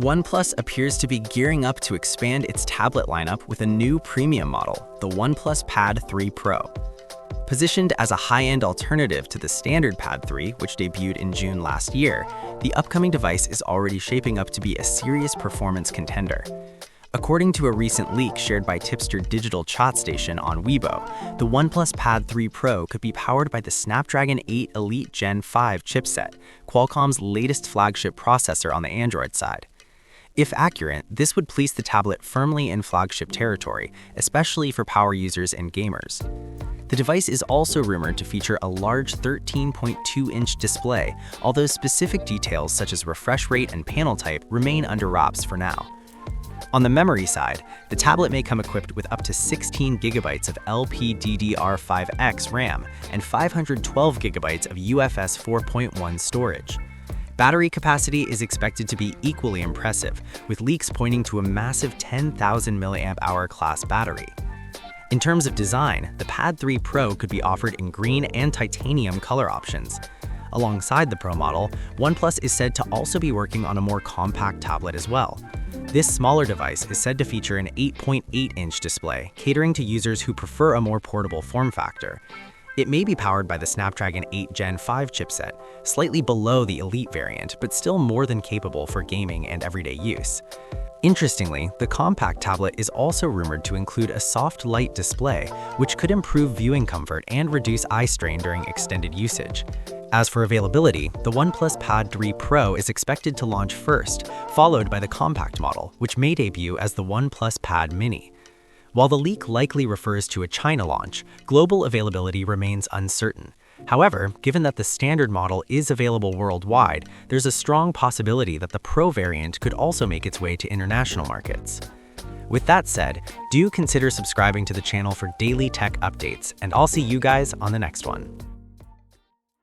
OnePlus appears to be gearing up to expand its tablet lineup with a new premium model, the OnePlus Pad 3 Pro. Positioned as a high-end alternative to the standard Pad 3, which debuted in June last year, the upcoming device is already shaping up to be a serious performance contender. According to a recent leak shared by Tipster Digital Chat Station on Weibo, the OnePlus Pad 3 Pro could be powered by the Snapdragon 8 Elite Gen 5 chipset, Qualcomm's latest flagship processor on the Android side. If accurate, this would place the tablet firmly in flagship territory, especially for power users and gamers. The device is also rumored to feature a large 13.2-inch display, although specific details such as refresh rate and panel type remain under wraps for now. On the memory side, the tablet may come equipped with up to 16 GB of LPDDR5X RAM and 512 GB of UFS 4.1 storage. Battery capacity is expected to be equally impressive, with leaks pointing to a massive 10,000 mAh class battery. In terms of design, the Pad 3 Pro could be offered in green and titanium color options. Alongside the Pro model, OnePlus is said to also be working on a more compact tablet as well. This smaller device is said to feature an 8.8-inch display, catering to users who prefer a more portable form factor. It may be powered by the Snapdragon 8 Gen 5 chipset, slightly below the Elite variant, but still more than capable for gaming and everyday use. Interestingly, the compact tablet is also rumored to include a soft light display, which could improve viewing comfort and reduce eye strain during extended usage. As for availability, the OnePlus Pad 3 Pro is expected to launch first, followed by the compact model, which may debut as the OnePlus Pad Mini. While the leak likely refers to a China launch, global availability remains uncertain. However, given that the standard model is available worldwide, there's a strong possibility that the Pro variant could also make its way to international markets. With that said, do consider subscribing to the channel for daily tech updates, and I'll see you guys on the next one.